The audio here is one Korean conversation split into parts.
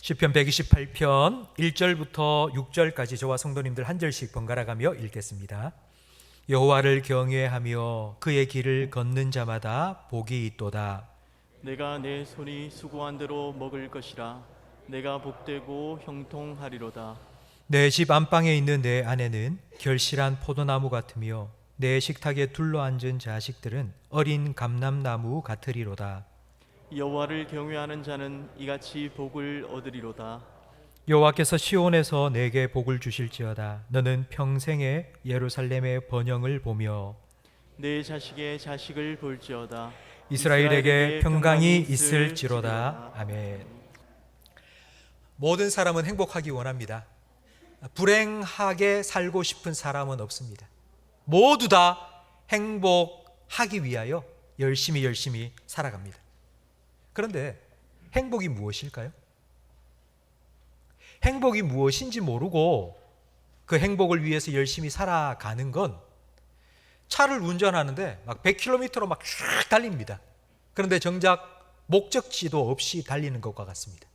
시편 128편 1절부터 6절까지 저와 성도님들 한 절씩 번갈아가며 읽겠습니다. 여호와를 경외하며 그의 길을 걷는 자마다 복이 있도다. 내가 내 손이 수고한 대로 먹을 것이라. 내가 복되고 형통하리로다. 내 집 안방에 있는 내 아내는 결실한 포도나무 같으며 내 식탁에 둘러앉은 자식들은 어린 감람나무 같으리로다. 여호와를 경외하는 자는 이같이 복을 얻으리로다. 여호와께서 시온에서 내게 복을 주실지어다. 너는 평생에 예루살렘의 번영을 보며 내 자식의 자식을 볼지어다. 이스라엘에게 평강이 있을지로다. 아멘. 모든 사람은 행복하기 원합니다. 불행하게 살고 싶은 사람은 없습니다. 모두 다 행복하기 위하여 열심히 살아갑니다. 그런데 행복이 무엇일까요? 행복이 무엇인지 모르고 그 행복을 위해서 열심히 살아가는 건 차를 운전하는데 막 100km로 막 쫙 달립니다. 그런데 정작 목적지도 없이 달리는 것과 같습니다.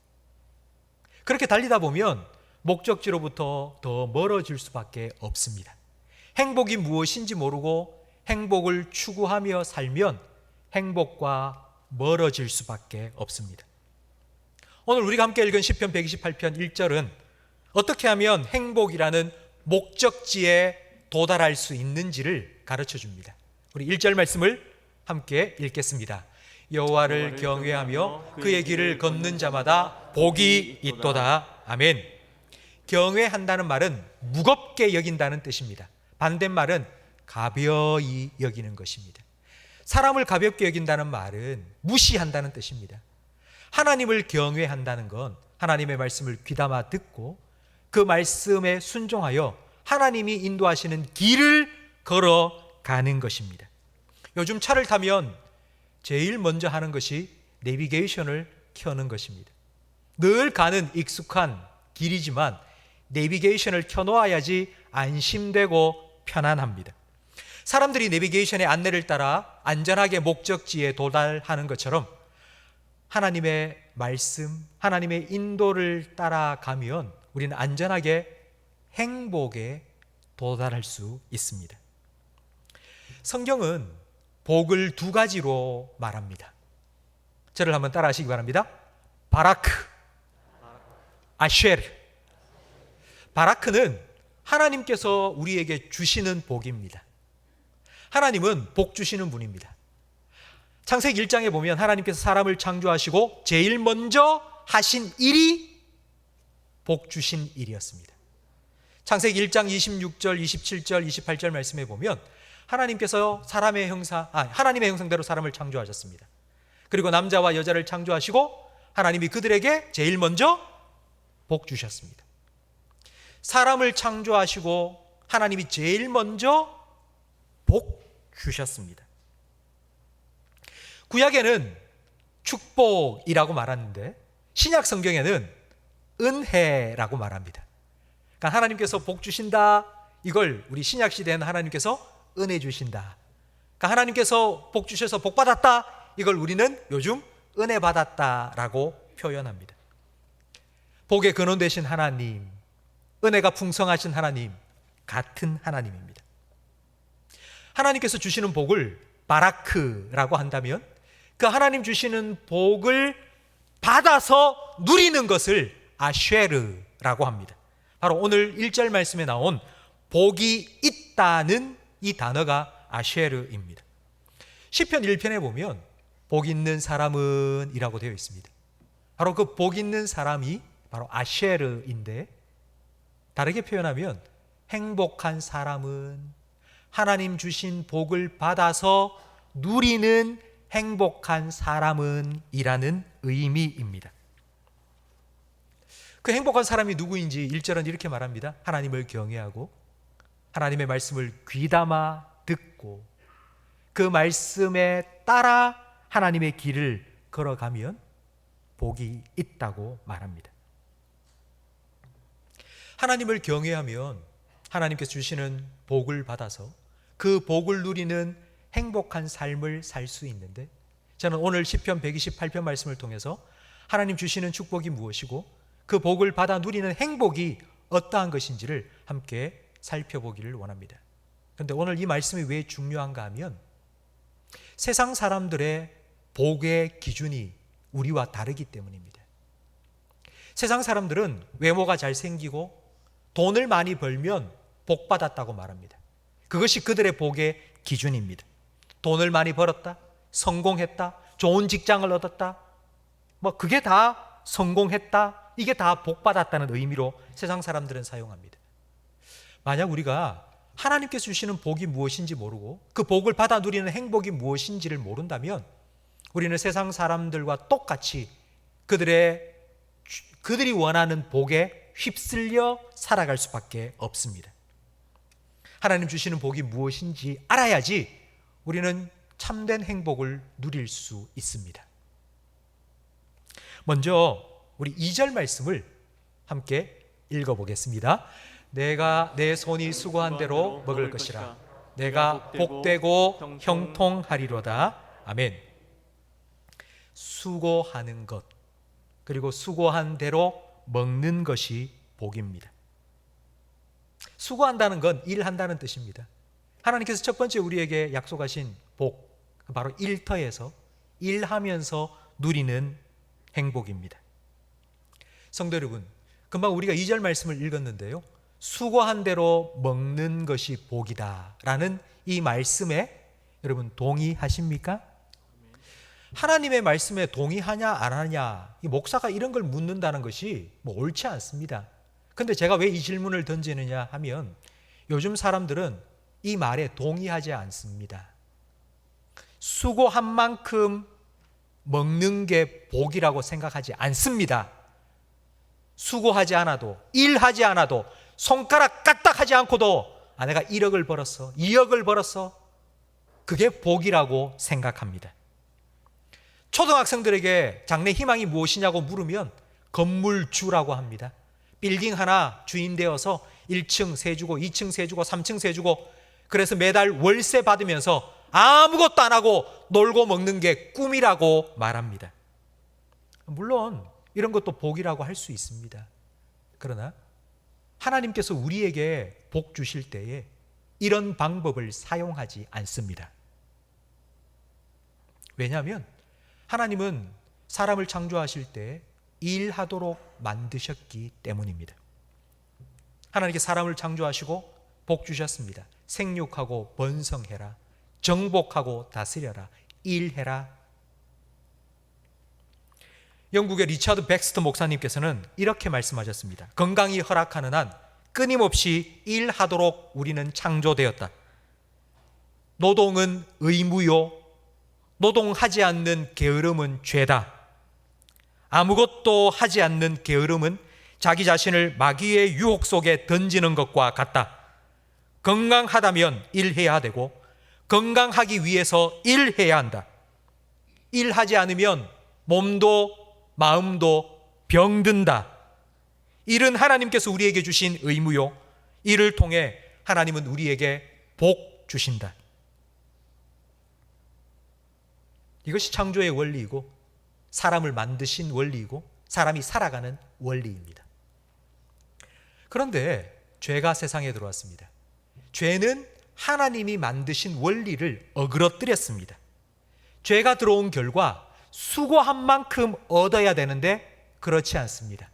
그렇게 달리다 보면 목적지로부터 더 멀어질 수밖에 없습니다. 행복이 무엇인지 모르고 행복을 추구하며 살면 행복과 멀어질 수밖에 없습니다. 오늘 우리가 함께 읽은 시편 128편 1절은 어떻게 하면 행복이라는 목적지에 도달할 수 있는지를 가르쳐 줍니다. 우리 1절 말씀을 함께 읽겠습니다. 여호와를 경외하며 그의 길을 걷는 자마다 복이 있도다. 아멘. 경외한다는 말은 무겁게 여긴다는 뜻입니다. 반대말은 가벼이 여기는 것입니다. 사람을 가볍게 여긴다는 말은 무시한다는 뜻입니다. 하나님을 경외한다는 건 하나님의 말씀을 귀담아 듣고 그 말씀에 순종하여 하나님이 인도하시는 길을 걸어가는 것입니다. 요즘 차를 타면 제일 먼저 하는 것이 내비게이션을 켜는 것입니다. 늘 가는 익숙한 길이지만 내비게이션을 켜놓아야지 안심되고 편안합니다. 사람들이 내비게이션의 안내를 따라 안전하게 목적지에 도달하는 것처럼 하나님의 말씀, 하나님의 인도를 따라가면 우리는 안전하게 행복에 도달할 수 있습니다. 성경은 복을 두 가지로 말합니다. 저를 한번 따라 하시기 바랍니다. 바라크, 아쉐르. 바라크는 하나님께서 우리에게 주시는 복입니다. 하나님은 복 주시는 분입니다. 창세기 1장에 보면 하나님께서 사람을 창조하시고 제일 먼저 하신 일이 복 주신 일이었습니다. 창세기 1장 26절, 27절, 28절 말씀에 보면 하나님께서 하나님의 형상대로 사람을 창조하셨습니다. 그리고 남자와 여자를 창조하시고 하나님이 그들에게 제일 먼저 복 주셨습니다. 사람을 창조하시고 하나님이 제일 먼저 복 주셨습니다. 구약에는 축복이라고 말하는데 신약 성경에는 은혜라고 말합니다. 그러니까 하나님께서 복 주신다, 이걸 우리 신약 시대에는 하나님께서 은혜 주신다. 그러니까 하나님께서 복 주셔서 복 받았다, 이걸 우리는 요즘 은혜 받았다라고 표현합니다. 복의 근원 되신 하나님, 은혜가 풍성하신 하나님, 같은 하나님입니다. 하나님께서 주시는 복을 바라크라고 한다면 그 하나님 주시는 복을 받아서 누리는 것을 아쉐르라고 합니다. 바로 오늘 1절 말씀에 나온 복이 있다는 이 단어가 아쉐르입니다. 시편 1편에 보면 복 있는 사람은 이라고 되어 있습니다. 바로 그 복 있는 사람이 바로 아쉐르인데, 다르게 표현하면 행복한 사람은 하나님 주신 복을 받아서 누리는 행복한 사람은 이라는 의미입니다. 그 행복한 사람이 누구인지 1절은 이렇게 말합니다. 하나님을 경외하고 하나님의 말씀을 귀담아 듣고 그 말씀에 따라 하나님의 길을 걸어가면 복이 있다고 말합니다. 하나님을 경외하면 하나님께서 주시는 복을 받아서 그 복을 누리는 행복한 삶을 살 수 있는데, 저는 오늘 시편 128편 말씀을 통해서 하나님 주시는 축복이 무엇이고 그 복을 받아 누리는 행복이 어떠한 것인지를 함께 살펴보기를 원합니다. 그런데 오늘 이 말씀이 왜 중요한가 하면 세상 사람들의 복의 기준이 우리와 다르기 때문입니다. 세상 사람들은 외모가 잘생기고 돈을 많이 벌면 복 받았다고 말합니다. 그것이 그들의 복의 기준입니다. 돈을 많이 벌었다, 성공했다, 좋은 직장을 얻었다, 그게 다 성공했다, 이게 다 복 받았다는 의미로 세상 사람들은 사용합니다. 만약 우리가 하나님께서 주시는 복이 무엇인지 모르고 그 복을 받아 누리는 행복이 무엇인지를 모른다면 우리는 세상 사람들과 똑같이 그들이 원하는 복에 휩쓸려 살아갈 수밖에 없습니다. 하나님 주시는 복이 무엇인지 알아야지 우리는 참된 행복을 누릴 수 있습니다. 먼저 우리 2절 말씀을 함께 읽어보겠습니다. 내가 내 손이 수고한 대로 먹을 것이라. 내가 복되고 형통하리로다. 아멘. 수고하는 것, 그리고 수고한 대로 먹는 것이 복입니다. 수고한다는 건 일한다는 뜻입니다. 하나님께서 첫 번째 우리에게 약속하신 복, 바로 일터에서 일하면서 누리는 행복입니다. 성도 여러분, 금방 우리가 2절 말씀을 읽었는데요, 수고한 대로 먹는 것이 복이다 라는 이 말씀에 여러분 동의하십니까? 하나님의 말씀에 동의하냐 안 하냐, 이 목사가 이런 걸 묻는다는 것이 옳지 않습니다. 근데 제가 왜 이 질문을 던지느냐 하면 요즘 사람들은 이 말에 동의하지 않습니다. 수고한 만큼 먹는 게 복이라고 생각하지 않습니다. 수고하지 않아도, 일하지 않아도, 손가락 까딱하지 않고도 내가 1억을 벌었어, 2억을 벌었어, 그게 복이라고 생각합니다. 초등학생들에게 장래 희망이 무엇이냐고 물으면 건물주라고 합니다. 빌딩 하나 주인 되어서 1층 세주고 2층 세주고 3층 세주고, 그래서 매달 월세 받으면서 아무것도 안 하고 놀고 먹는 게 꿈이라고 말합니다. 물론 이런 것도 복이라고 할 수 있습니다. 그러나 하나님께서 우리에게 복 주실 때에 이런 방법을 사용하지 않습니다. 왜냐하면 하나님은 사람을 창조하실 때 일하도록 만드셨기 때문입니다. 하나님께 사람을 창조하시고 복 주셨습니다. 생육하고 번성해라, 정복하고 다스려라, 일해라. 영국의 리처드 백스터 목사님께서는 이렇게 말씀하셨습니다. 건강이 허락하는 한 끊임없이 일하도록 우리는 창조되었다. 노동은 의무요, 노동하지 않는 게으름은 죄다. 아무것도 하지 않는 게으름은 자기 자신을 마귀의 유혹 속에 던지는 것과 같다. 건강하다면 일해야 되고 건강하기 위해서 일해야 한다. 일하지 않으면 몸도 마음도 병든다. 일은 하나님께서 우리에게 주신 의무요, 이를 통해 하나님은 우리에게 복 주신다. 이것이 창조의 원리이고 사람을 만드신 원리이고 사람이 살아가는 원리입니다. 그런데 죄가 세상에 들어왔습니다. 죄는 하나님이 만드신 원리를 어그러뜨렸습니다. 죄가 들어온 결과 수고한 만큼 얻어야 되는데 그렇지 않습니다.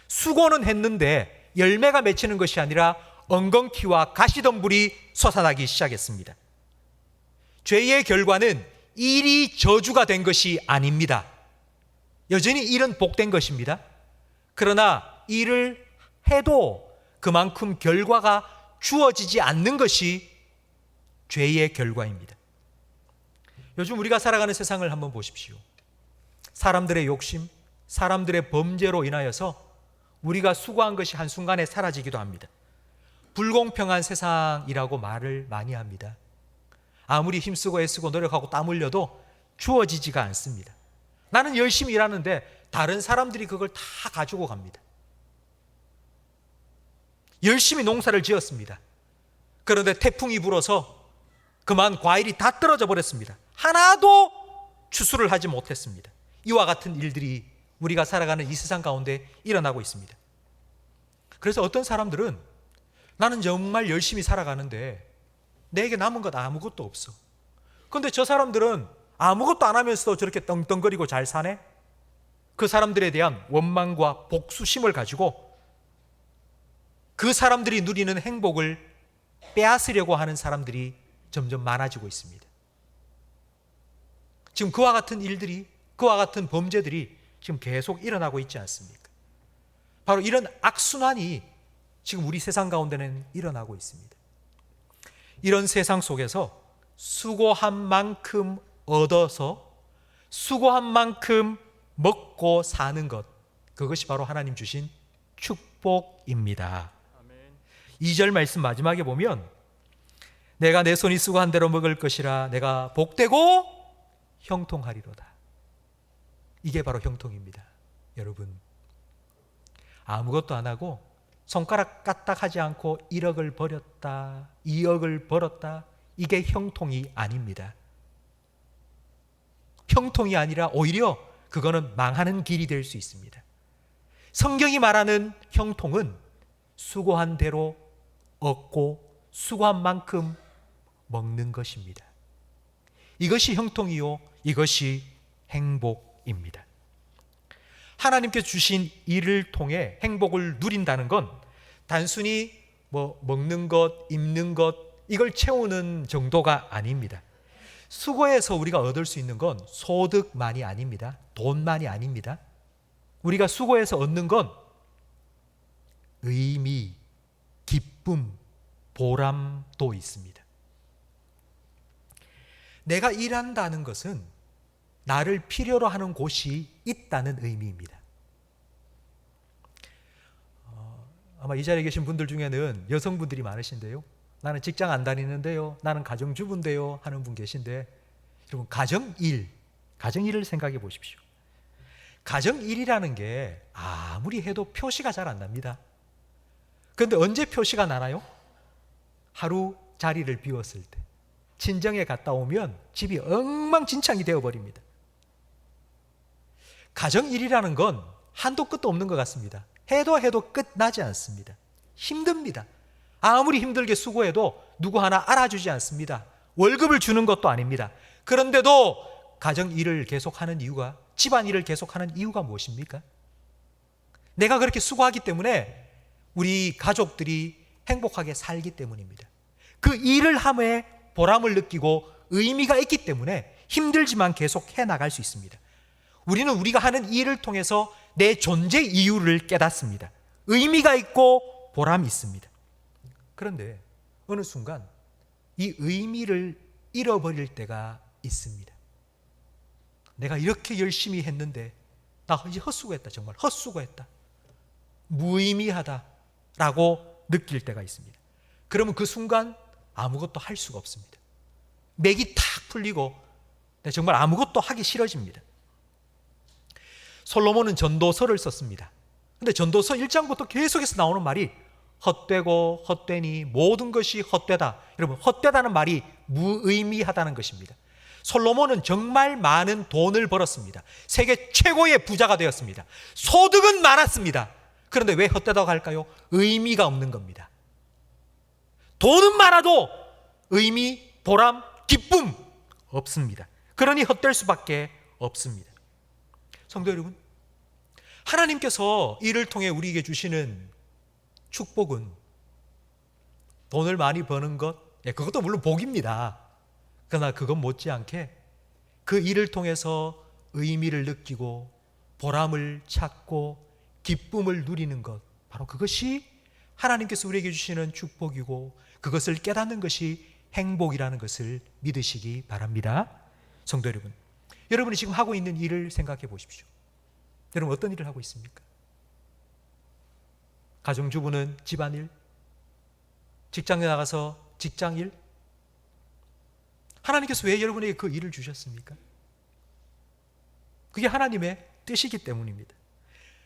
수고는 했는데 열매가 맺히는 것이 아니라 엉겅퀴와 가시덤불이 솟아나기 시작했습니다. 죄의 결과는 일이 저주가 된 것이 아닙니다. 여전히 일은 복된 것입니다. 그러나 일을 해도 그만큼 결과가 주어지지 않는 것이 죄의 결과입니다. 요즘 우리가 살아가는 세상을 한번 보십시오. 사람들의 욕심, 사람들의 범죄로 인하여서 우리가 수고한 것이 한순간에 사라지기도 합니다. 불공평한 세상이라고 말을 많이 합니다. 아무리 힘쓰고 애쓰고 노력하고 땀 흘려도 주어지지가 않습니다. 나는 열심히 일하는데 다른 사람들이 그걸 다 가지고 갑니다. 열심히 농사를 지었습니다. 그런데 태풍이 불어서 그만 과일이 다 떨어져 버렸습니다. 하나도 추수를 하지 못했습니다. 이와 같은 일들이 우리가 살아가는 이 세상 가운데 일어나고 있습니다. 그래서 어떤 사람들은 나는 정말 열심히 살아가는데 내게 남은 것 아무것도 없어. 그런데 저 사람들은 아무것도 안 하면서도 저렇게 떵떵거리고 잘 사네? 그 사람들에 대한 원망과 복수심을 가지고 그 사람들이 누리는 행복을 빼앗으려고 하는 사람들이 점점 많아지고 있습니다. 지금 그와 같은 일들이, 그와 같은 범죄들이 지금 계속 일어나고 있지 않습니까? 바로 이런 악순환이 지금 우리 세상 가운데는 일어나고 있습니다. 이런 세상 속에서 수고한 만큼 얻어서 수고한 만큼 먹고 사는 것, 그것이 바로 하나님 주신 축복입니다. 2절 말씀 마지막에 보면 내가 내 손이 수고한 대로 먹을 것이라 내가 복되고 형통하리로다. 이게 바로 형통입니다. 여러분, 아무것도 안 하고 손가락 까딱하지 않고 1억을 벌였다, 2억을 벌었다, 이게 형통이 아닙니다. 형통이 아니라 오히려 그거는 망하는 길이 될 수 있습니다. 성경이 말하는 형통은 수고한 대로 얻고 수고한 만큼 먹는 것입니다. 이것이 형통이요, 이것이 행복입니다. 하나님께서 주신 일을 통해 행복을 누린다는 건 단순히 먹는 것, 입는 것, 이걸 채우는 정도가 아닙니다. 수고해서 우리가 얻을 수 있는 건 소득만이 아닙니다. 돈만이 아닙니다. 우리가 수고해서 얻는 건 의미, 기쁨, 보람도 있습니다. 내가 일한다는 것은 나를 필요로 하는 곳이 있다는 의미입니다. 아마 이 자리에 계신 분들 중에는 여성분들이 많으신데요. 나는 직장 아니는데요, 나는 가정주부인데요 하는 분 계신데, 여러분 가정일을 생각해 보십시오. 가정일이라는 게 아무리 해도 표시가 잘 안 납니다. 그런데 언제 표시가 나나요? 하루 자리를 비웠을 때, 친정에 갔다 오면 집이 엉망진창이 되어버립니다. 가정일이라는 건 한도 끝도 없는 것 같습니다. 해도 끝나지 않습니다. 힘듭니다. 아무리 힘들게 수고해도 누구 하나 알아주지 않습니다. 월급을 주는 것도 아닙니다. 그런데도 가정일을 계속하는 이유가, 집안일을 계속하는 이유가 무엇입니까? 내가 그렇게 수고하기 때문에 우리 가족들이 행복하게 살기 때문입니다. 그 일을 함에 보람을 느끼고 의미가 있기 때문에 힘들지만 계속 해나갈 수 있습니다. 우리는 우리가 하는 일을 통해서 내 존재 이유를 깨닫습니다. 의미가 있고 보람이 있습니다. 그런데 어느 순간 이 의미를 잃어버릴 때가 있습니다. 내가 이렇게 열심히 했는데 나 이제 헛수고했다, 정말 헛수고했다, 무의미하다라고 느낄 때가 있습니다. 그러면 그 순간 아무것도 할 수가 없습니다. 맥이 탁 풀리고 정말 아무것도 하기 싫어집니다. 솔로몬은 전도서를 썼습니다. 근데 전도서 1장부터 계속해서 나오는 말이 헛되고 헛되니 모든 것이 헛되다. 여러분, 헛되다는 말이 무의미하다는 것입니다. 솔로몬은 정말 많은 돈을 벌었습니다. 세계 최고의 부자가 되었습니다. 소득은 많았습니다. 그런데 왜 헛되다고 할까요? 의미가 없는 겁니다. 돈은 많아도 의미, 보람, 기쁨 없습니다. 그러니 헛될 수밖에 없습니다. 성도 여러분, 하나님께서 이를 통해 우리에게 주시는 축복은 돈을 많이 버는 것, 그것도 물론 복입니다. 그러나 그것 못지않게 그 일을 통해서 의미를 느끼고 보람을 찾고 기쁨을 누리는 것, 바로 그것이 하나님께서 우리에게 주시는 축복이고 그것을 깨닫는 것이 행복이라는 것을 믿으시기 바랍니다. 성도 여러분, 여러분이 지금 하고 있는 일을 생각해 보십시오. 여러분, 어떤 일을 하고 있습니까? 가정주부는 집안일, 직장에 나가서 직장일. 하나님께서 왜 여러분에게 그 일을 주셨습니까? 그게 하나님의 뜻이기 때문입니다.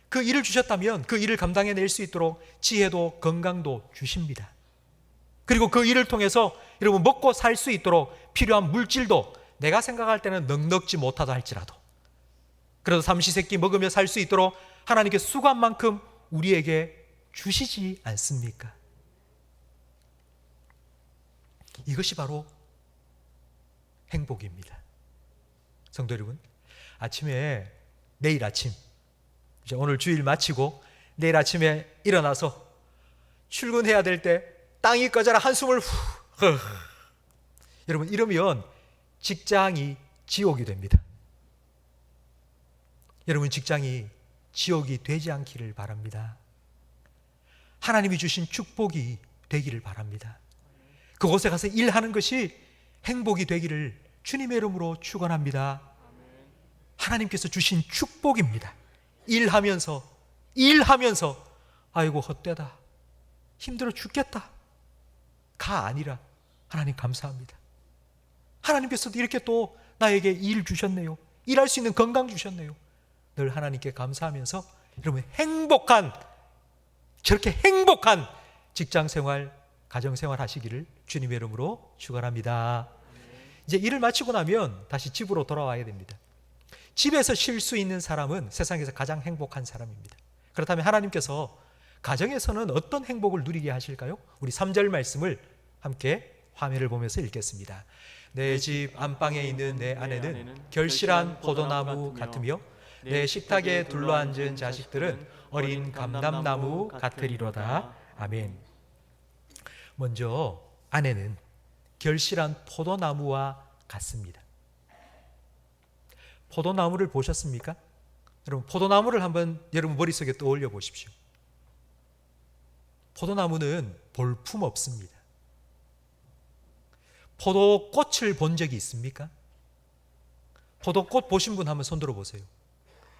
그 일을 주셨다면 그 일을 감당해낼 수 있도록 지혜도 건강도 주십니다. 그리고 그 일을 통해서 여러분 먹고 살 수 있도록 필요한 물질도 내가 생각할 때는 넉넉지 못하다 할지라도 그래도 삼시세끼 먹으며 살 수 있도록 하나님께 수고한 만큼 우리에게 주시지 않습니까? 이것이 바로 행복입니다. 성도 여러분, 아침에 내일 아침, 이제 오늘 주일 마치고 내일 아침에 일어나서 출근해야 될 때 땅이 꺼져라 한숨을 여러분, 이러면 직장이 지옥이 됩니다. 여러분, 직장이 지옥이 되지 않기를 바랍니다. 하나님이 주신 축복이 되기를 바랍니다. 그곳에 가서 일하는 것이 행복이 되기를 주님의 이름으로 축원합니다. 하나님께서 주신 축복입니다. 일하면서 아이고 헛되다, 힘들어 죽겠다 가 아니라 하나님 감사합니다. 하나님께서도 이렇게 또 나에게 일 주셨네요. 일할 수 있는 건강 주셨네요. 늘 하나님께 감사하면서 여러분 저렇게 행복한 직장생활, 가정생활 하시기를 주님의 이름으로 축원합니다. 이제 일을 마치고 나면 다시 집으로 돌아와야 됩니다. 집에서 쉴 수 있는 사람은 세상에서 가장 행복한 사람입니다. 그렇다면 하나님께서 가정에서는 어떤 행복을 누리게 하실까요? 우리 3절 말씀을 함께 화면을 보면서 읽겠습니다. 내 집 안방에 있는 내 아내는 결실한 포도나무 같으며 내 식탁에 둘러앉은 자식들은 어린 감람나무 같으리로다. 아멘. 먼저 아내는 결실한 포도나무와 같습니다. 포도나무를 보셨습니까? 여러분, 포도나무를 한번 여러분 머릿속에 떠올려 보십시오. 포도나무는 볼품 없습니다. 포도꽃을 본 적이 있습니까? 포도꽃 보신 분 한번 손 들어 보세요.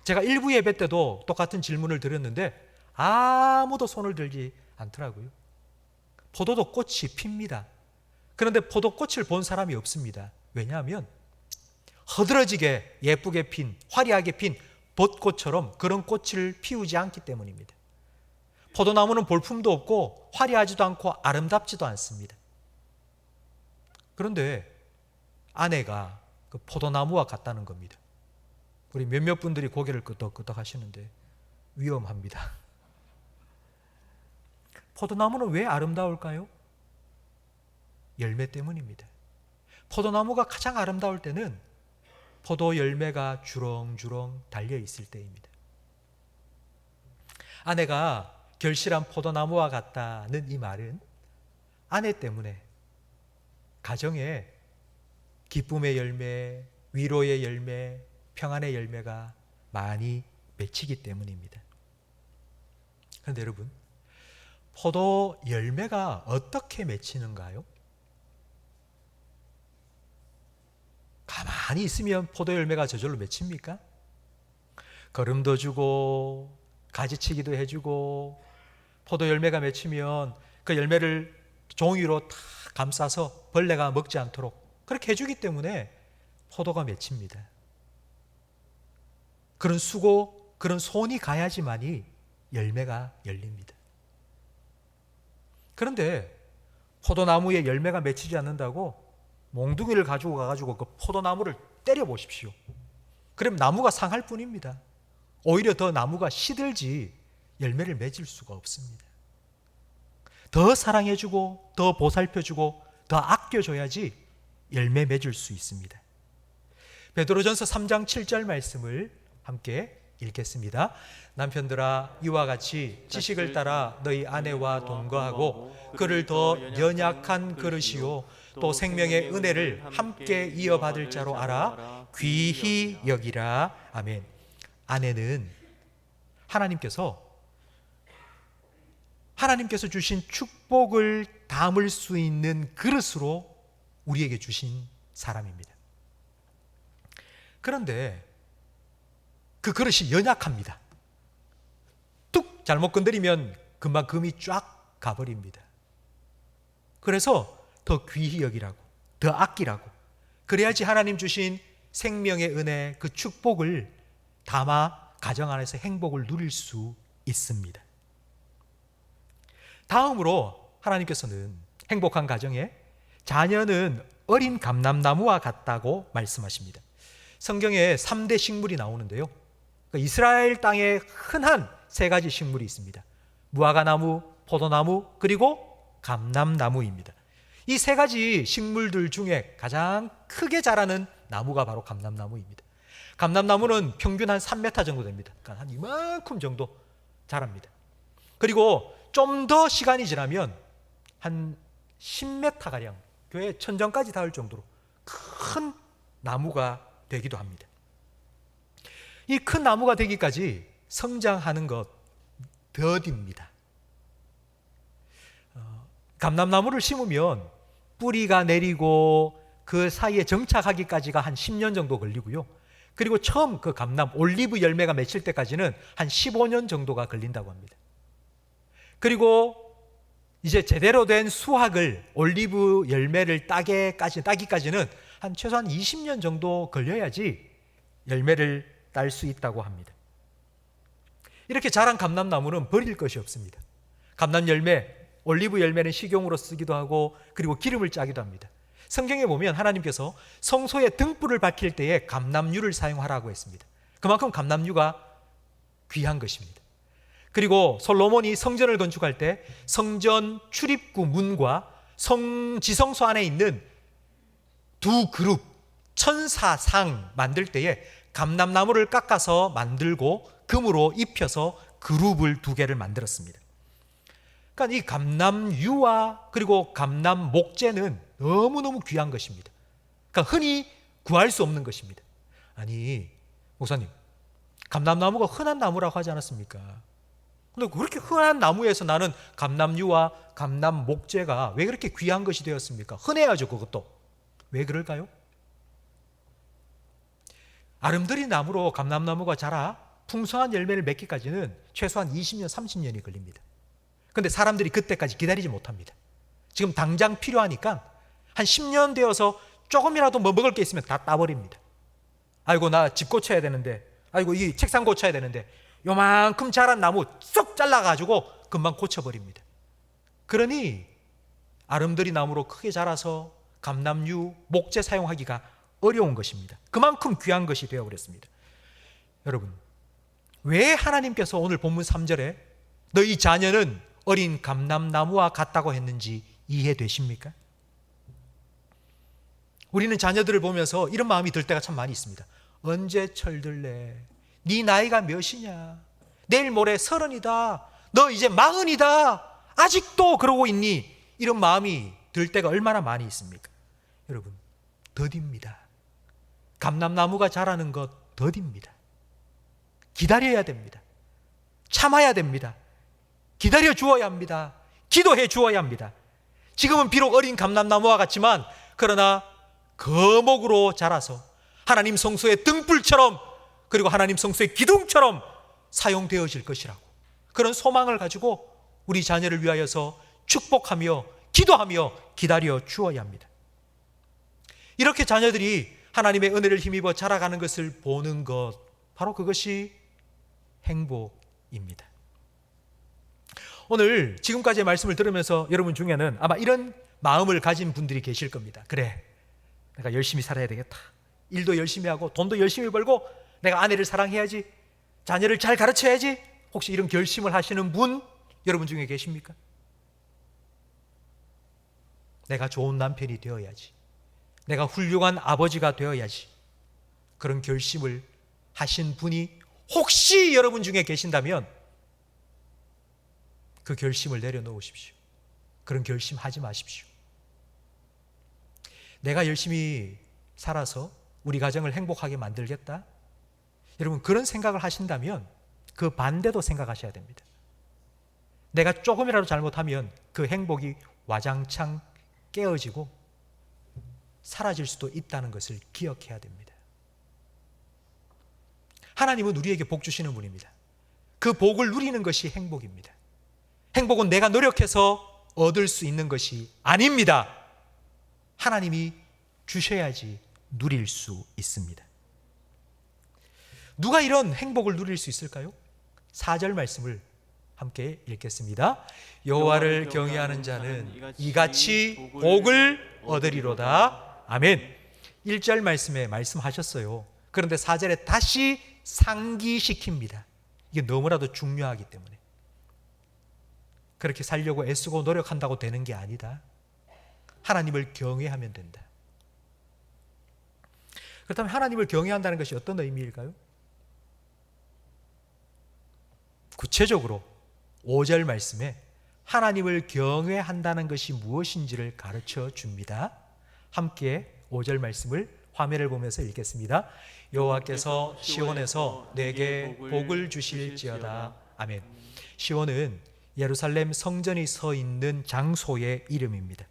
제가 일부 예배 때도 똑같은 질문을 드렸는데 아무도 손을 들지 않더라고요. 포도도 꽃이 핍니다. 그런데 포도꽃을 본 사람이 없습니다. 왜냐하면 허드러지게 예쁘게 핀, 화려하게 핀 벚꽃처럼 그런 꽃을 피우지 않기 때문입니다. 포도나무는 볼품도 없고 화려하지도 않고 아름답지도 않습니다. 그런데 아내가 그 포도나무와 같다는 겁니다. 우리 몇몇 분들이 고개를 끄덕끄덕 하시는데 위험합니다. 포도나무는 왜 아름다울까요? 열매 때문입니다. 포도나무가 가장 아름다울 때는 포도 열매가 주렁주렁 달려 있을 때입니다. 아내가 결실한 포도나무와 같다는 이 말은 아내 때문에 가정에 기쁨의 열매, 위로의 열매, 평안의 열매가 많이 맺히기 때문입니다. 그런데 여러분, 포도 열매가 어떻게 맺히는가요? 가만히 있으면 포도 열매가 저절로 맺힙니까? 거름도 주고 가지치기도 해주고 포도 열매가 맺히면 그 열매를 종이로 다 감싸서 벌레가 먹지 않도록 그렇게 해주기 때문에 포도가 맺힙니다. 그런 수고, 그런 손이 가야지만이 열매가 열립니다. 그런데 포도나무에 열매가 맺히지 않는다고 몽둥이를 가지고 가가지고 그 포도나무를 때려 보십시오. 그럼 나무가 상할 뿐입니다. 오히려 더 나무가 시들지 열매를 맺을 수가 없습니다. 더 사랑해주고 더 보살펴주고 더 아껴줘야지 열매 맺을 수 있습니다. 베드로전서 3장 7절 말씀을 함께 읽겠습니다. 남편들아, 이와 같이 지식을 따라 너희 아내와 동거하고 그를 더 연약한 그릇이요 또 생명의 은혜를 함께 이어받을 자로 알아 귀히 여기라. 아멘. 아내는 하나님께서 주신 축복을 담을 수 있는 그릇으로 우리에게 주신 사람입니다. 그런데 그 그릇이 연약합니다. 뚝 잘못 건드리면 금방 금이 쫙 가버립니다. 그래서 더 귀히 여기라고, 더 아끼라고, 그래야지 하나님 주신 생명의 은혜, 그 축복을 담아 가정 안에서 행복을 누릴 수 있습니다. 다음으로 하나님께서는 행복한 가정에 자녀는 어린 감람나무와 같다고 말씀하십니다. 성경에 3대 식물이 나오는데요. 그러니까 이스라엘 땅에 흔한 세 가지 식물이 있습니다. 무화과나무, 포도나무, 그리고 감람나무입니다. 이 세 가지 식물들 중에 가장 크게 자라는 나무가 바로 감람나무입니다. 감람나무는 평균 한 3m 정도 됩니다. 그러니까 한 이만큼 정도 자랍니다. 그리고 좀 더 시간이 지나면 한 10m가량, 교회 천정까지 닿을 정도로 큰 나무가 되기도 합니다. 이 큰 나무가 되기까지 성장하는 것 더딥니다. 감람나무를 심으면 뿌리가 내리고 그 사이에 정착하기까지가 한 10년 정도 걸리고요. 그리고 처음 그 감람, 올리브 열매가 맺힐 때까지는 한 15년 정도가 걸린다고 합니다. 그리고 이제 제대로 된 수확을, 올리브 열매를 따기까지는 한 최소한 20년 정도 걸려야지 열매를 딸 수 있다고 합니다. 이렇게 자란 감람나무는 버릴 것이 없습니다. 감람 열매, 올리브 열매는 식용으로 쓰기도 하고 그리고 기름을 짜기도 합니다. 성경에 보면 하나님께서 성소에 등불을 밝힐 때에 감람류를 사용하라고 했습니다. 그만큼 감람류가 귀한 것입니다. 그리고 솔로몬이 성전을 건축할 때 성전 출입구 문과 지성소 안에 있는 두 그룹 천사상 만들 때에 감람나무를 깎아서 만들고 금으로 입혀서 그룹을 두 개를 만들었습니다. 그러니까 이 감람유와 그리고 감람 목재는 너무너무 귀한 것입니다. 그러니까 흔히 구할 수 없는 것입니다. 아니, 목사님, 감람나무가 흔한 나무라고 하지 않았습니까? 근데 그렇게 흔한 나무에서 나는 감람유와 감람 목재가 왜 그렇게 귀한 것이 되었습니까? 흔해야죠, 그것도. 왜 그럴까요? 아름드리 나무로 감람나무가 자라 풍성한 열매를 맺기까지는 최소한 20년, 30년이 걸립니다. 그런데 사람들이 그때까지 기다리지 못합니다. 지금 당장 필요하니까 한 10년 되어서 조금이라도 뭐 먹을 게 있으면 다 따버립니다. 아이고, 나 집 고쳐야 되는데, 아이고, 이 책상 고쳐야 되는데, 요만큼 자란 나무 쏙 잘라가지고 금방 고쳐버립니다. 그러니 아름드리 나무로 크게 자라서 감람유, 목재 사용하기가 어려운 것입니다. 그만큼 귀한 것이 되어버렸습니다. 여러분, 왜 하나님께서 오늘 본문 3절에 너희 자녀는 어린 감람나무와 같다고 했는지 이해되십니까? 우리는 자녀들을 보면서 이런 마음이 들 때가 참 많이 있습니다. 언제 철들래? 네 나이가 몇이냐? 내일 모레 30이다. 너 이제 40이다. 아직도 그러고 있니? 이런 마음이 들 때가 얼마나 많이 있습니까? 여러분, 더딥니다. 감람나무가 자라는 것 더딥니다. 기다려야 됩니다. 참아야 됩니다. 기다려 주어야 합니다. 기도해 주어야 합니다. 지금은 비록 어린 감람나무와 같지만 그러나 거목으로 자라서 하나님 성소의 등불처럼 그리고 하나님 성소의 기둥처럼 사용되어질 것이라고, 그런 소망을 가지고 우리 자녀를 위하여서 축복하며 기도하며 기다려 주어야 합니다. 이렇게 자녀들이 하나님의 은혜를 힘입어 자라가는 것을 보는 것, 바로 그것이 행복입니다. 오늘 지금까지의 말씀을 들으면서 여러분 중에는 아마 이런 마음을 가진 분들이 계실 겁니다. 그래, 내가 열심히 살아야 되겠다. 일도 열심히 하고 돈도 열심히 벌고 내가 아내를 사랑해야지, 자녀를 잘 가르쳐야지. 혹시 이런 결심을 하시는 분 여러분 중에 계십니까? 내가 좋은 남편이 되어야지, 내가 훌륭한 아버지가 되어야지. 그런 결심을 하신 분이 혹시 여러분 중에 계신다면 그 결심을 내려놓으십시오. 그런 결심 하지 마십시오. 내가 열심히 살아서 우리 가정을 행복하게 만들겠다. 여러분, 그런 생각을 하신다면 그 반대도 생각하셔야 됩니다. 내가 조금이라도 잘못하면 그 행복이 와장창 깨어지고 사라질 수도 있다는 것을 기억해야 됩니다. 하나님은 우리에게 복 주시는 분입니다. 그 복을 누리는 것이 행복입니다. 행복은 내가 노력해서 얻을 수 있는 것이 아닙니다. 하나님이 주셔야지 누릴 수 있습니다. 누가 이런 행복을 누릴 수 있을까요? 4절 말씀을 함께 읽겠습니다. 여호와를 경외하는 자는 이같이 복을 얻으리로다. 아멘. 1절 말씀에 말씀하셨어요. 그런데 4절에 다시 상기시킵니다. 이게 너무나도 중요하기 때문에. 그렇게 살려고 애쓰고 노력한다고 되는 게 아니다. 하나님을 경외하면 된다. 그렇다면 하나님을 경외한다는 것이 어떤 의미일까요? 구체적으로 5절 말씀에 하나님을 경외한다는 것이 무엇인지를 가르쳐 줍니다. 함께 5절 말씀을 화면을 보면서 읽겠습니다. 여호와께서 시온에서 내게 복을 주실지어다. 아멘. 시온은 예루살렘 성전이 서 있는 장소의 이름입니다.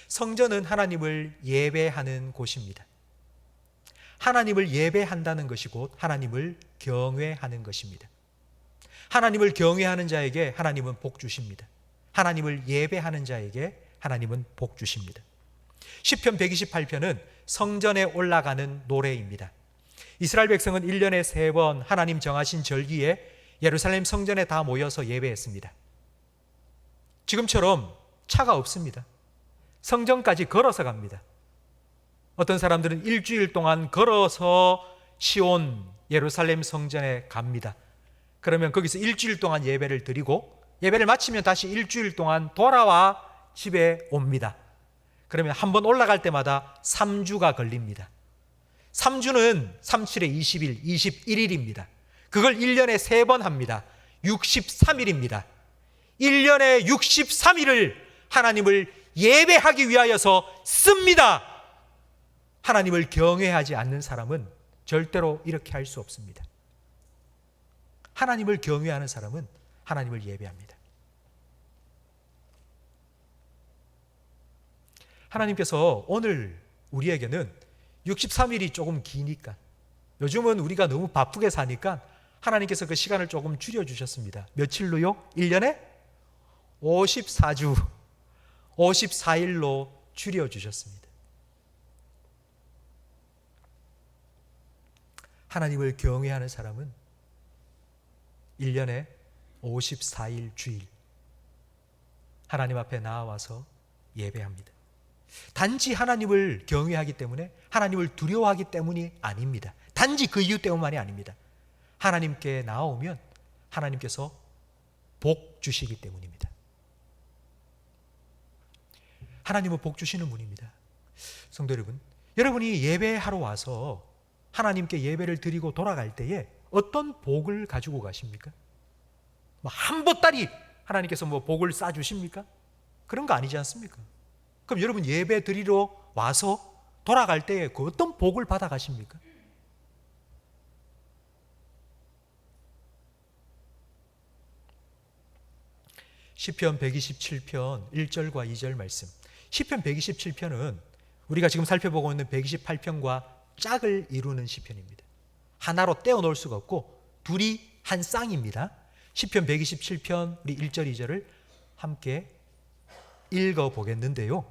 성전은 하나님을 예배하는 곳입니다. 하나님을 예배한다는 것이 곧 하나님을 경외하는 것입니다. 하나님을 경외하는 자에게 하나님은 복 주십니다. 하나님을 예배하는 자에게 하나님은 복 주십니다. 시편 128편은 성전에 올라가는 노래입니다. 이스라엘 백성은 1년에 3번 하나님 정하신 절기에 예루살렘 성전에 다 모여서 예배했습니다. 지금처럼 차가 없습니다. 성전까지 걸어서 갑니다. 어떤 사람들은 일주일 동안 걸어서 시온 예루살렘 성전에 갑니다. 그러면 거기서 일주일 동안 예배를 드리고 예배를 마치면 다시 일주일 동안 돌아와 집에 옵니다. 그러면 한 번 올라갈 때마다 3주가 걸립니다. 3주는 37에 20일, 21일입니다. 그걸 1년에 3번 합니다. 63일입니다. 1년에 63일을 하나님을 예배하기 위하여서 씁니다. 하나님을 경외하지 않는 사람은 절대로 이렇게 할 수 없습니다. 하나님을 경외하는 사람은 하나님을 예배합니다. 하나님께서 오늘 우리에게는 63일이 조금 기니까, 요즘은 우리가 너무 바쁘게 사니까 하나님께서 그 시간을 조금 줄여주셨습니다. 며칠로요? 1년에 54주, 54일로 줄여주셨습니다. 하나님을 경외하는 사람은 1년에 54일 주일 하나님 앞에 나와서 예배합니다. 단지 하나님을 경외하기 때문에, 하나님을 두려워하기 때문이 아닙니다. 단지 그 이유 때문만이 아닙니다. 하나님께 나오면 하나님께서 복 주시기 때문입니다. 하나님은 복 주시는 분입니다. 성도 여러분, 여러분이 예배하러 와서 하나님께 예배를 드리고 돌아갈 때에 어떤 복을 가지고 가십니까? 한 보따리 하나님께서 복을 싸주십니까? 그런 거 아니지 않습니까? 그럼 여러분 예배 드리러 와서 돌아갈 때에 그 어떤 복을 받아 가십니까? 시편 127편 1절과 2절 말씀. 시편 127편은 우리가 지금 살펴보고 있는 128편과 짝을 이루는 시편입니다. 하나로 떼어 놓을 수가 없고 둘이 한 쌍입니다. 시편 127편 우리 1절 2절을 함께 읽어 보겠는데요.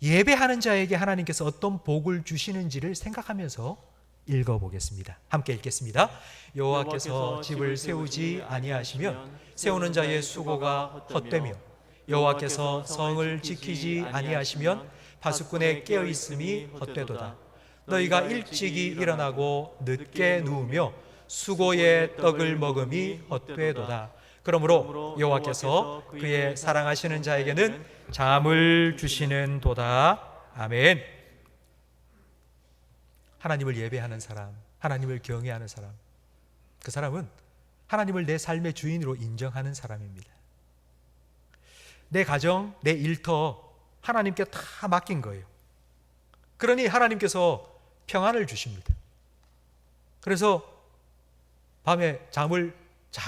예배하는 자에게 하나님께서 어떤 복을 주시는지를 생각하면서 읽어 보겠습니다. 함께 읽겠습니다. 여호와께서 집을 세우지 아니하시면 세우는 자의 수고가 헛되며 여호와께서 성을 지키지 아니하시면 파수꾼의 깨어 있음이 헛되도다. 너희가 일찍이 일어나고 늦게 누우며 수고의 떡을 먹음이 헛되도다. 그러므로 여호와께서 그의 사랑하시는 자에게는 잠을 주시는 도다. 아멘. 하나님을 예배하는 사람, 하나님을 경외하는 사람, 그 사람은 하나님을 내 삶의 주인으로 인정하는 사람입니다. 내 가정, 내 일터 하나님께 다 맡긴 거예요. 그러니 하나님께서 평안을 주십니다. 그래서 밤에 잠을 잘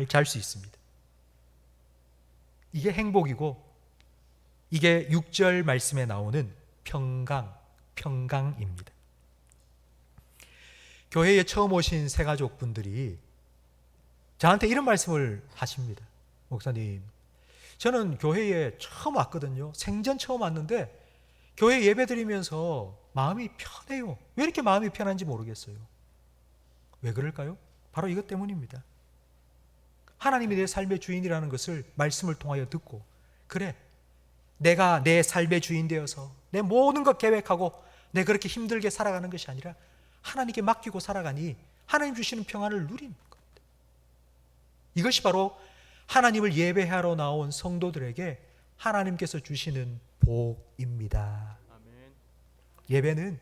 잘 수 있습니다. 이게 행복이고 이게 6절 말씀에 나오는 평강입니다. 교회에 처음 오신 새가족분들이 저한테 이런 말씀을 하십니다. 목사님, 저는 교회에 처음 왔거든요. 생전 처음 왔는데 교회 예배 드리면서 마음이 편해요. 왜 이렇게 마음이 편한지 모르겠어요. 왜 그럴까요? 바로 이것 때문입니다. 하나님이 내 삶의 주인이라는 것을 말씀을 통하여 듣고, 그래, 내가 내 삶의 주인 되어서 내 모든 것 계획하고 내 그렇게 힘들게 살아가는 것이 아니라 하나님께 맡기고 살아가니 하나님 주시는 평안을 누리는 겁니다. 이것이 바로 하나님을 예배하러 나온 성도들에게 하나님께서 주시는 복입니다. 아멘. 예배는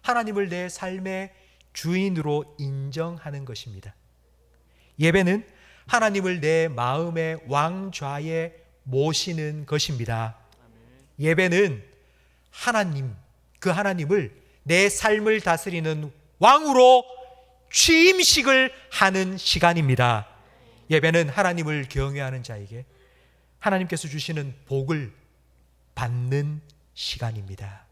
하나님을 내 삶의 주인으로 인정하는 것입니다. 예배는 하나님을 내 마음의 왕좌에 모시는 것입니다. 예배는 하나님, 그 하나님을 내 삶을 다스리는 왕으로 취임식을 하는 시간입니다. 예배는 하나님을 경외하는 자에게 하나님께서 주시는 복을 받는 시간입니다.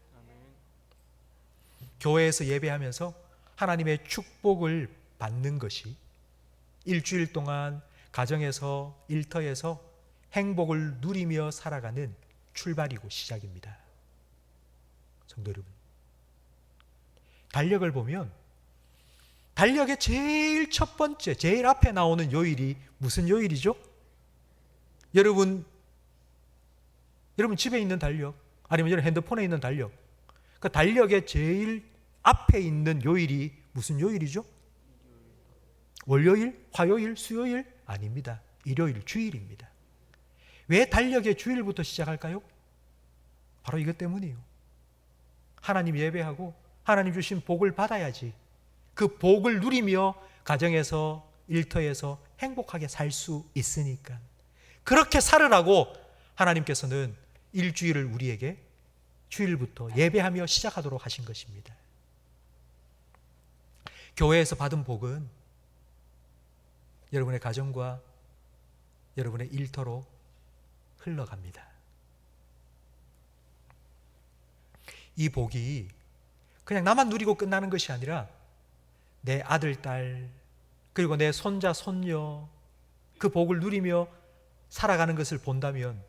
교회에서 예배하면서 하나님의 축복을 받는 것이 일주일 동안 가정에서, 일터에서 행복을 누리며 살아가는 출발이고 시작입니다. 성도 여러분, 달력을 보면 달력의 제일 첫 번째, 제일 앞에 나오는 요일이 무슨 요일이죠? 여러분 집에 있는 달력, 아니면 여러분 핸드폰에 있는 달력, 그 달력의 제일 앞에 있는 요일이 무슨 요일이죠? 월요일, 화요일, 수요일? 아닙니다. 일요일, 주일입니다. 왜 달력의 주일부터 시작할까요? 바로 이것 때문이에요. 하나님 예배하고 하나님 주신 복을 받아야지 그 복을 누리며 가정에서, 일터에서 행복하게 살 수 있으니까. 그렇게 살으라고 하나님께서는 일주일을 우리에게 주일부터 예배하며 시작하도록 하신 것입니다. 교회에서 받은 복은 여러분의 가정과 여러분의 일터로 흘러갑니다. 이 복이 그냥 나만 누리고 끝나는 것이 아니라 내 아들, 딸, 그리고 내 손자, 손녀 그 복을 누리며 살아가는 것을 본다면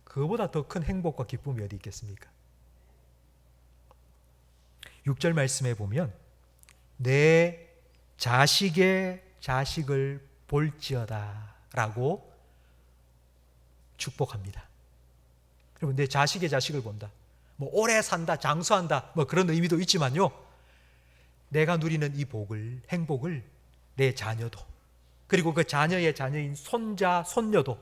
그거보다 더 큰 행복과 기쁨이 어디 있겠습니까? 6절 말씀에 보면 내 자식의 자식을 볼지어다 라고 축복합니다. 여러분, 내 자식의 자식을 본다, 뭐 오래 산다, 장수한다, 뭐 그런 의미도 있지만요, 내가 누리는 이 복을, 행복을 내 자녀도, 그리고 그 자녀의 자녀인 손자, 손녀도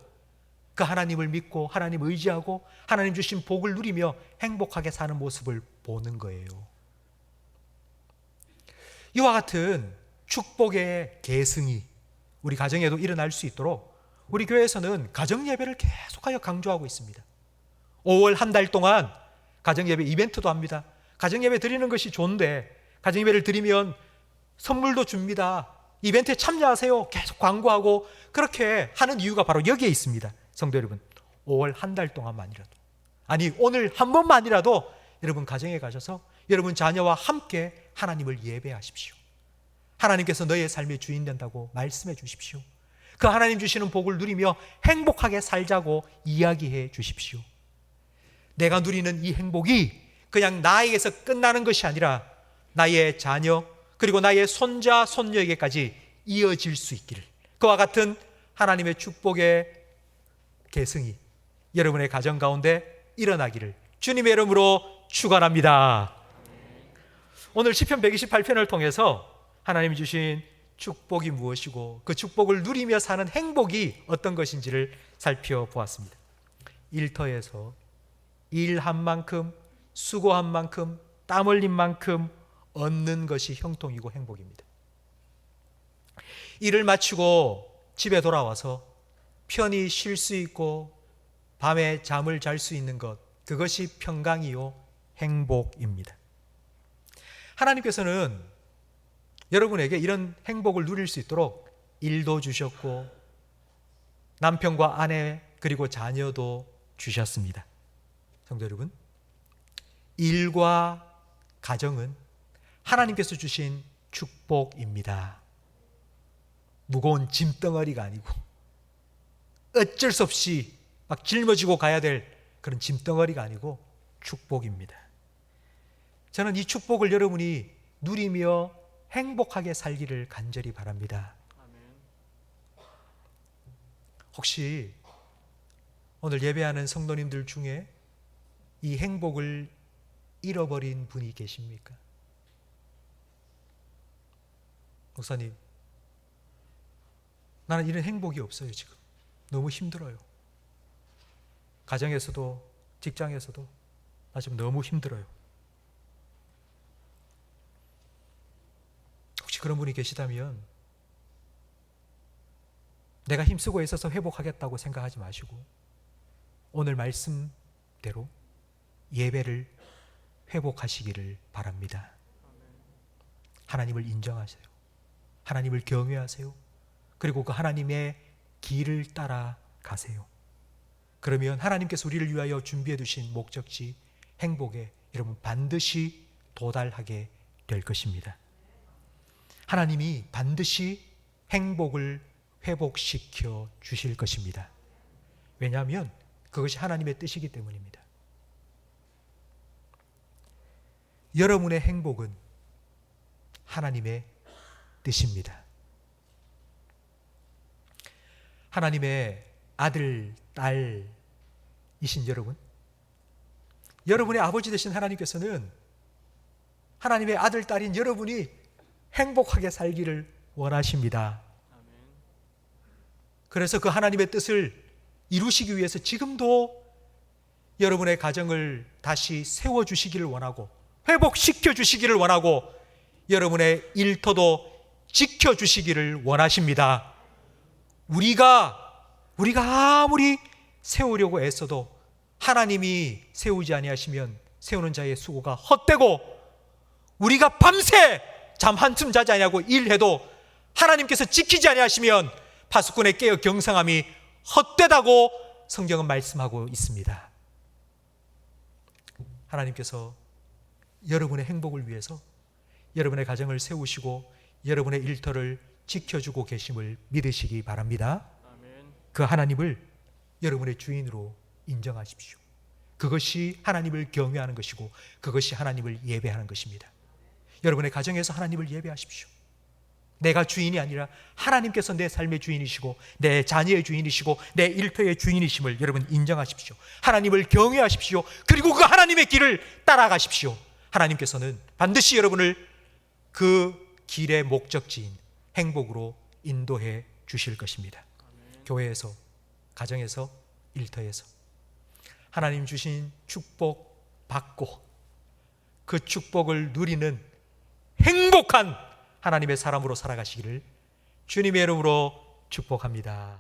그 하나님을 믿고 하나님 의지하고 하나님 주신 복을 누리며 행복하게 사는 모습을 보는 거예요. 이와 같은 축복의 계승이 우리 가정에도 일어날 수 있도록 우리 교회에서는 가정예배를 계속하여 강조하고 있습니다. 5월 한 달 동안 가정예배 이벤트도 합니다. 가정예배 드리는 것이 좋은데 가정예배를 드리면 선물도 줍니다. 이벤트에 참여하세요. 계속 광고하고 그렇게 하는 이유가 바로 여기에 있습니다. 성도 여러분, 5월 한 달 동안만이라도, 아니 오늘 한 번만이라도 여러분 가정에 가셔서 여러분 자녀와 함께 하나님을 예배하십시오. 하나님께서 너의 삶의 주인 된다고 말씀해 주십시오. 그 하나님 주시는 복을 누리며 행복하게 살자고 이야기해 주십시오. 내가 누리는 이 행복이 그냥 나에게서 끝나는 것이 아니라 나의 자녀, 그리고 나의 손자, 손녀에게까지 이어질 수 있기를, 그와 같은 하나님의 축복의 계승이 여러분의 가정 가운데 일어나기를 주님의 이름으로 축원합니다. 오늘 시편 128편을 통해서 하나님이 주신 축복이 무엇이고 그 축복을 누리며 사는 행복이 어떤 것인지를 살펴보았습니다. 일터에서 일한 만큼, 수고한 만큼, 땀 흘린 만큼 얻는 것이 형통이고 행복입니다. 일을 마치고 집에 돌아와서 편히 쉴 수 있고 밤에 잠을 잘 수 있는 것, 그것이 평강이요 행복입니다. 하나님께서는 여러분에게 이런 행복을 누릴 수 있도록 일도 주셨고 남편과 아내 그리고 자녀도 주셨습니다. 성도 여러분, 일과 가정은 하나님께서 주신 축복입니다. 무거운 짐덩어리가 아니고 어쩔 수 없이 막 짊어지고 가야 될 그런 짐덩어리가 아니고 축복입니다. 저는 이 축복을 여러분이 누리며 행복하게 살기를 간절히 바랍니다. 혹시 오늘 예배하는 성도님들 중에 이 행복을 잃어버린 분이 계십니까? 목사님, 나는 이런 행복이 없어요. 지금 너무 힘들어요. 가정에서도 직장에서도 나 지금 너무 힘들어요. 혹시 그런 분이 계시다면 내가 힘쓰고 있어서 회복하겠다고 생각하지 마시고 오늘 말씀대로 예배를 회복하시기를 바랍니다. 하나님을 인정하세요. 하나님을 경외하세요. 그리고 그 하나님의 길을 따라가세요. 그러면 하나님께서 우리를 위하여 준비해 두신 목적지 행복에 여러분 반드시 도달하게 될 것입니다. 하나님이 반드시 행복을 회복시켜 주실 것입니다. 왜냐하면 그것이 하나님의 뜻이기 때문입니다. 여러분의 행복은 하나님의 뜻입니다. 하나님의 아들, 딸이신 여러분, 여러분의 아버지 되신 하나님께서는 하나님의 아들, 딸인 여러분이 행복하게 살기를 원하십니다. 그래서 그 하나님의 뜻을 이루시기 위해서 지금도 여러분의 가정을 다시 세워주시기를 원하고 회복시켜 주시기를 원하고 여러분의 일터도 지켜주시기를 원하십니다. 우리가 아무리 세우려고 애써도 하나님이 세우지 아니하시면 세우는 자의 수고가 헛되고 우리가 밤새 잠 한숨 자지 아니하고 일해도 하나님께서 지키지 아니하시면 파수꾼의 깨어 경상함이 헛되다고 성경은 말씀하고 있습니다. 하나님께서 여러분의 행복을 위해서 여러분의 가정을 세우시고 여러분의 일터를 지켜주고 계심을 믿으시기 바랍니다. 그 하나님을 여러분의 주인으로 인정하십시오. 그것이 하나님을 경외하는 것이고 그것이 하나님을 예배하는 것입니다. 여러분의 가정에서 하나님을 예배하십시오. 내가 주인이 아니라 하나님께서 내 삶의 주인이시고 내 자녀의 주인이시고 내 일터의 주인이심을 여러분 인정하십시오. 하나님을 경외하십시오. 그리고 그 하나님의 길을 따라가십시오. 하나님께서는 반드시 여러분을 그 길의 목적지인 행복으로 인도해 주실 것입니다. 교회에서, 가정에서, 일터에서 하나님 주신 축복 받고 그 축복을 누리는 행복한 하나님의 사람으로 살아가시기를 주님의 이름으로 축복합니다.